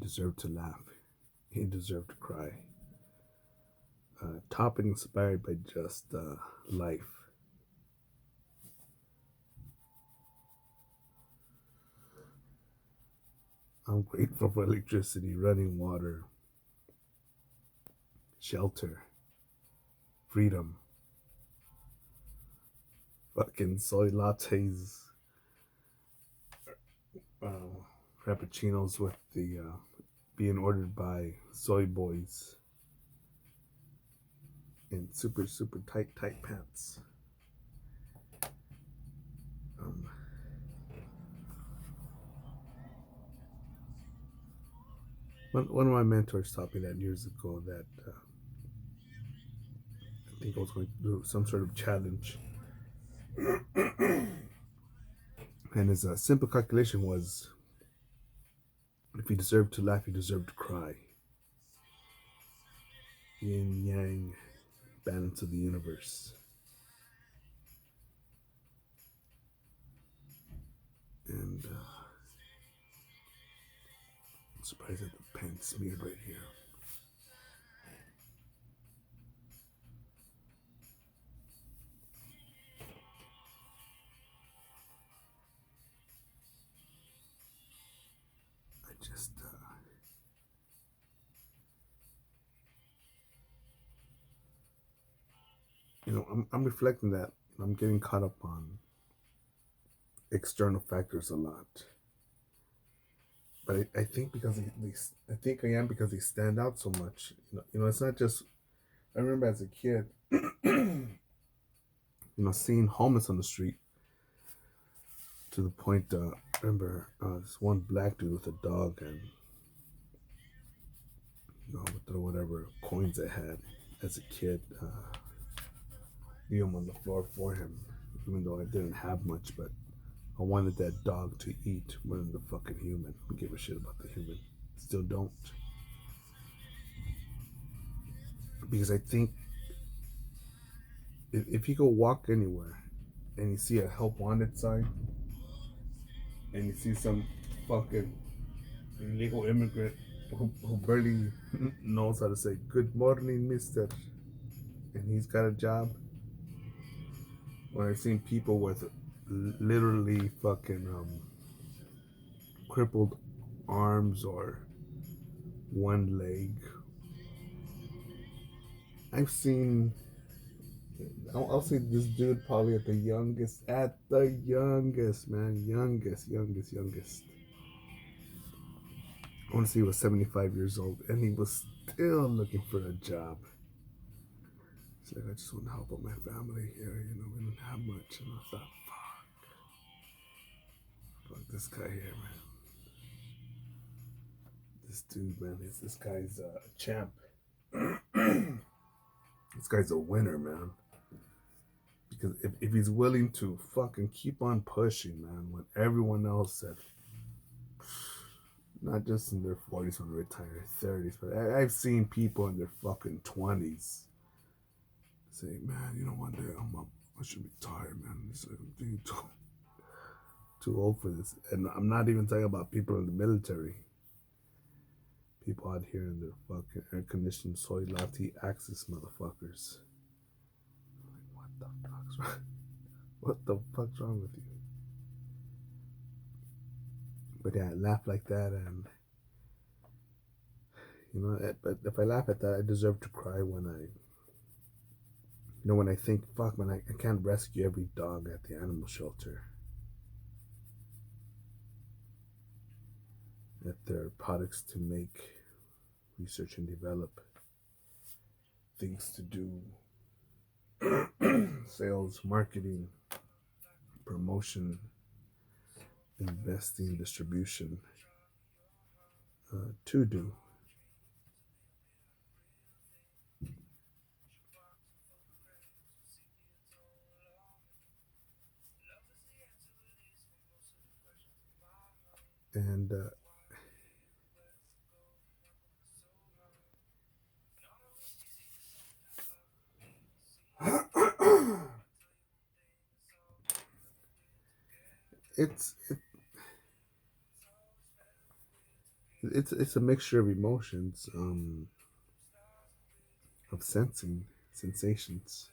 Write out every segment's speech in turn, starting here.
deserve to laugh. You deserve to cry. Topic inspired by just life. I'm grateful for electricity, running water, shelter, freedom, fucking soy lattes, uh, frappuccinos with the being ordered by soy boys in super super tight pants. Um, one of my mentors taught me that years ago that I think I was going to do some sort of challenge, and his simple calculation was: if you deserve to laugh, you deserve to cry. Yin yang, balance of the universe. And I'm surprised that the pen smeared right here. I just, I'm reflecting that I'm getting caught up on external factors a lot. But I think because I think I am because they stand out so much. It's not just. I remember as a kid, seeing homeless on the street to the point. I remember this one black dude with a dog, and with the whatever coins I had as a kid, leave them on the floor for him, even though I didn't have much. But I wanted that dog to eat more than the fucking human. I give a shit about the human. Still don't. Because I think if you go walk anywhere and you see a help wanted sign and you see some fucking illegal immigrant who barely knows how to say good morning, mister, and he's got a job, when I've seen people with literally fucking crippled arms or one leg, I've seen. I'll say this dude probably at the youngest, man, youngest. I want to say he was 75 years old, and he was still looking for a job. He's like, I just want to help out my family here. We don't have much. And I thought, fuck this guy here, man. This dude, man, this guy's a champ. This guy's a winner, man. Because if he's willing to fucking keep on pushing, man, when everyone else said, not just in their 40s when they retire, 30s, but I've seen people in their fucking 20s say, man, one day I should retire, man. It's like, I'm getting too old for this. And I'm not even talking about people in the military. People out here in their fucking air-conditioned soy latte axis motherfuckers. Like, what the fuck's wrong? What the fuck's wrong with you? But yeah, I laugh like that, and but if I laugh at that, I deserve to cry when when I think, fuck, man, I can't rescue every dog at the animal shelter. That there are products to make, research and develop, things to do, sales, marketing, promotion, investing, distribution, to do. And it's It's a mixture of emotions, of sensing sensations.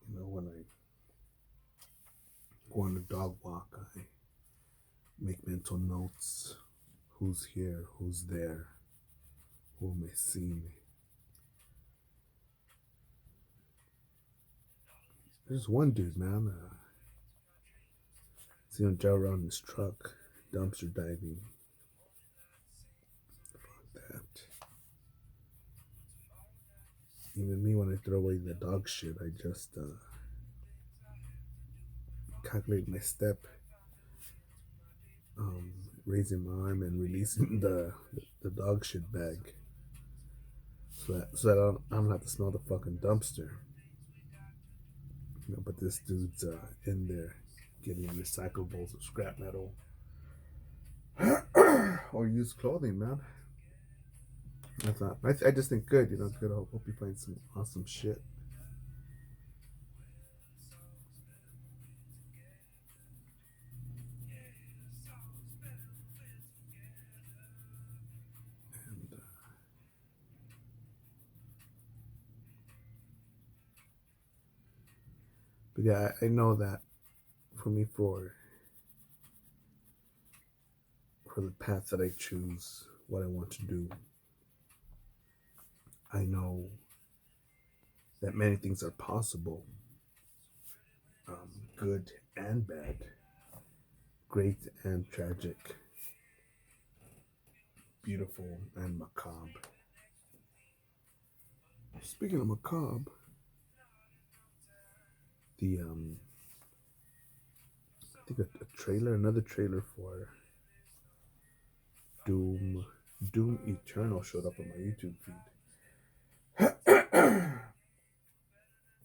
You know, when I go on a dog walk, I make mental notes. Who's here? Who's there? Who may see me? There's one dude, man. See him drive around in his truck, dumpster diving. Fuck that. Even me, when I throw away the dog shit, I just calculate my step, um, raising my arm and releasing the dog shit bag, so that I don't have to smell the fucking dumpster. You know, but this dude's in there getting recyclables of scrap metal or used clothing, man. I thought I just think good, you know, good. I hope you find some awesome shit. And but yeah, I know that for me, for the path that I choose, what I want to do, I know that many things are possible, good and bad, great and tragic, beautiful and macabre. Speaking of macabre, the I think another trailer for Doom, Doom Eternal showed up on my YouTube feed,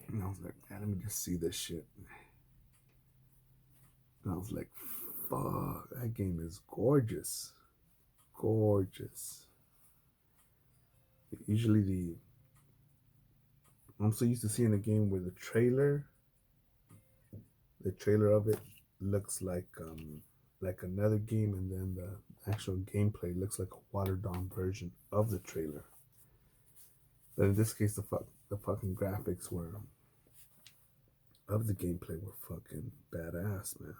and I was like, man, let me just see this shit. And I was like, fuck, that game is gorgeous, gorgeous. Usually I'm so used to seeing a game where the trailer of it looks like another game, and then the actual gameplay looks like a watered down version of the trailer. But in this case, the fucking graphics were of the gameplay were fucking badass, man.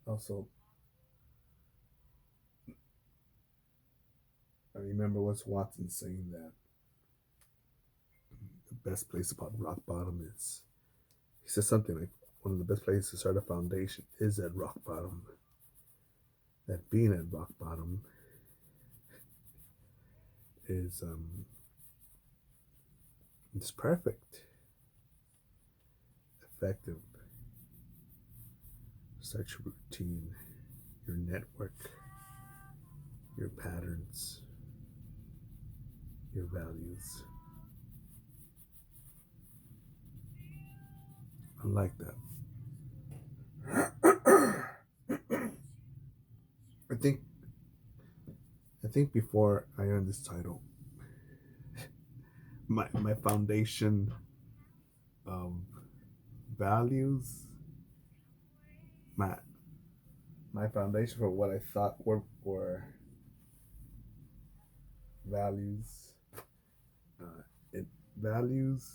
Also, I remember what's Watson saying that the best place about rock bottom is. He says something like one of the best places to start a foundation is at rock bottom. That being at rock bottom is it's perfect, effective. Start your routine, your network, your patterns, your values. I like that. I think I think before I earned this title, my foundation of values, my my foundation for what I thought were values, it values,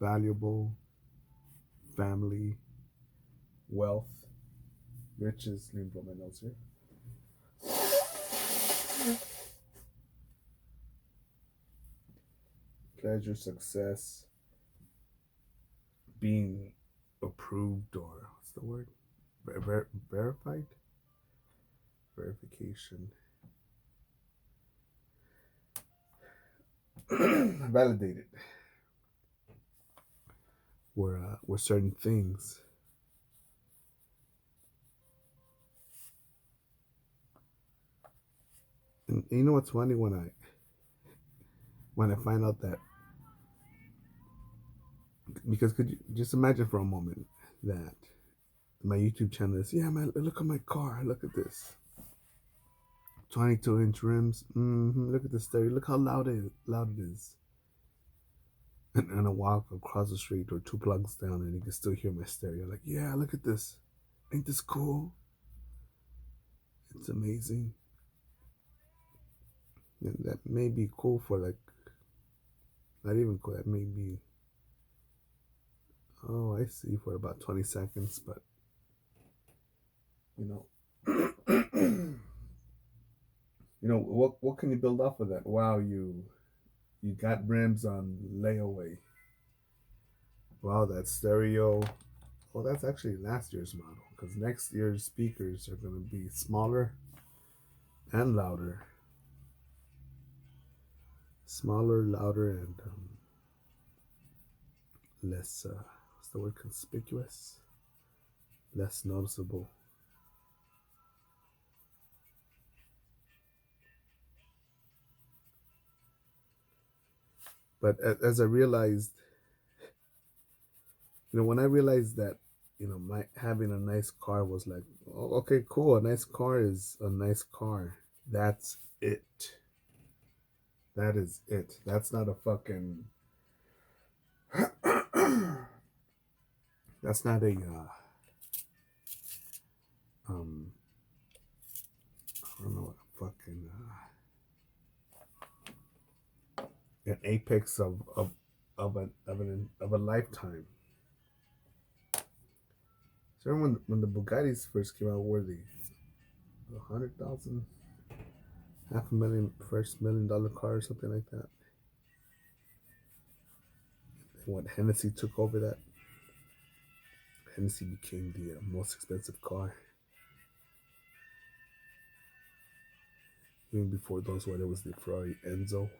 valuable, family, wealth, riches. Let me put my notes here. Pleasure, success, being approved, or what's the word? Verified? Verification. Validated. Were certain things. And you know what's funny when I find out that, because could you just imagine for a moment that my YouTube channel is, yeah man, look at my car, look at this 22-inch rims, look at the stereo, look how loud it is. And I walk across the street or two plugs down and you can still hear my stereo. Like, yeah, look at this. Ain't this cool? It's amazing. And that may be cool for like, not even cool, that may be, oh, I see, for about 20 seconds, but, you know, what can you build off of that? Wow, you got rims on layaway. Wow, that stereo. Well, that's actually last year's model, because next year's speakers are going to be smaller and louder. Smaller, louder, and less, what's the word, conspicuous? Less noticeable. But as I realized, when I realized that, my having a nice car was like, oh, okay, cool. A nice car is a nice car. That's it. That is it. That's not a fucking. That's not a. I don't know what fucking. An apex of a lifetime. So remember when the Bugattis first came out, were they 100,000, $500,000, first $1 million car or something like that? And when Hennessy took over that, Hennessy became the most expensive car. Even before those, when it was the Ferrari Enzo.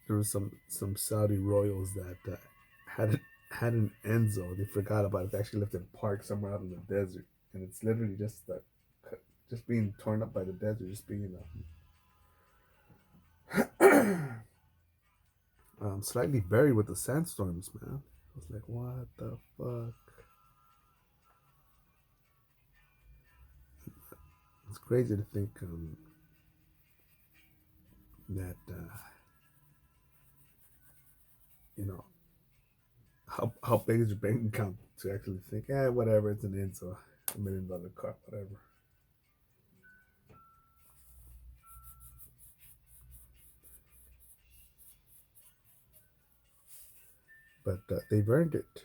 There was some Saudi royals that had an Enzo. They forgot about it. They actually left it parked somewhere out in the desert, and it's literally just being torn up by the desert, just being slightly buried with the sandstorms, man. I was like, what the fuck? It's crazy to think that how big is your bank account to actually think, whatever, it's an Enzo, $1 million car, whatever. But they've earned it.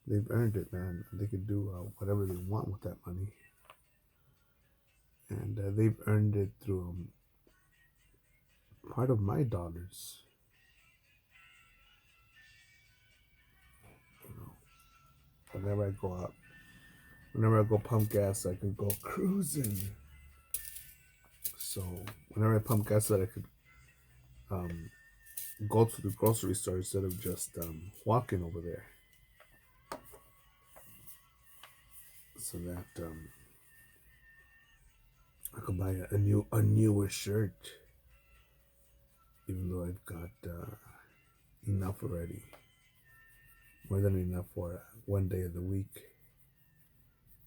They've earned it, man. They could do whatever they want with that money, and they've earned it through part of my dollars. Whenever I go out, whenever I go pump gas, I can go cruising. So whenever I pump gas, that I could go to the grocery store instead of just walking over there. So that I could buy a newer shirt, even though I've got enough already, more than enough for one day of the week.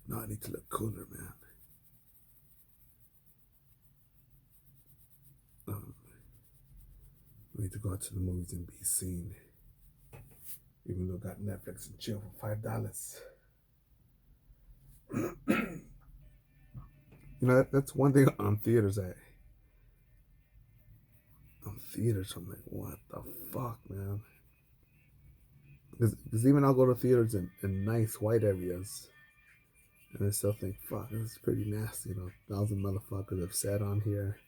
No, I need to look cooler, man. I need to go out to the movies and be seen, even though I got Netflix and chill for $5. That's one thing on theaters. On theaters, I'm like, what the fuck, man? Because even I'll go to theaters in nice white areas, and I still think, fuck, this is pretty nasty. 1,000 motherfuckers have sat on here.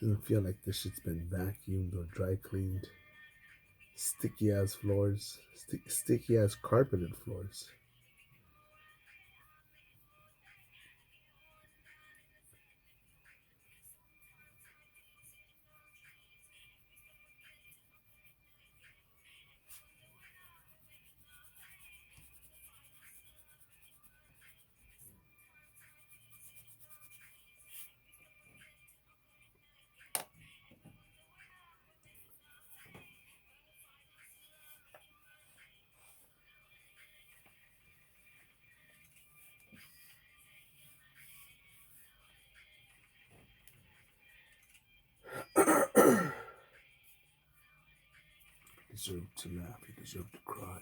Doesn't feel like this shit's been vacuumed or dry cleaned. Sticky ass floors, sticky ass carpeted floors. deserve to laugh, you deserve to cry.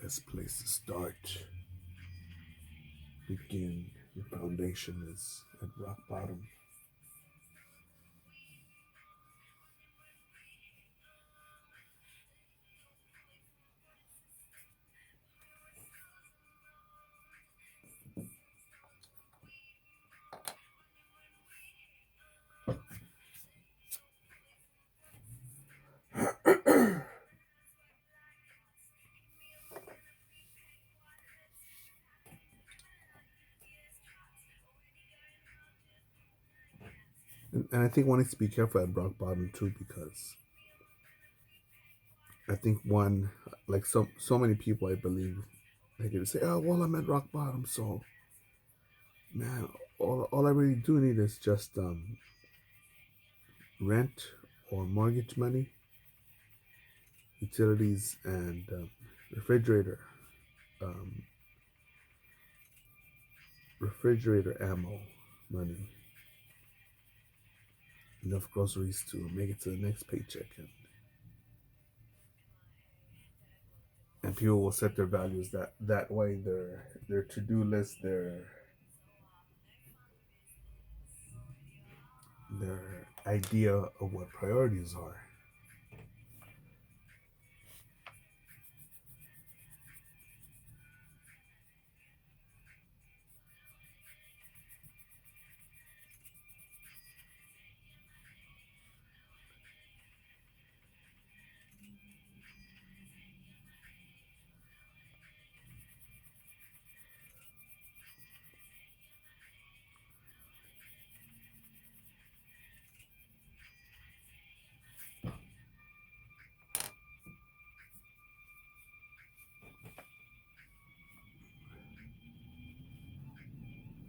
Best place to start, begin. Your foundation is at rock bottom. And I think one needs to be careful at rock bottom too, because I think one, like so many people, I believe, they can say, "Oh well, I'm at rock bottom, so man, all I really do need is just rent or mortgage money, utilities, and refrigerator, um, refrigerator ammo money, enough groceries to make it to the next paycheck." And people will set their values that way. Their to-do list, their idea of what priorities are.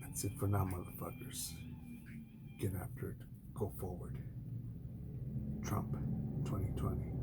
That's it for now, motherfuckers. Get after it. Go forward. Trump 2020.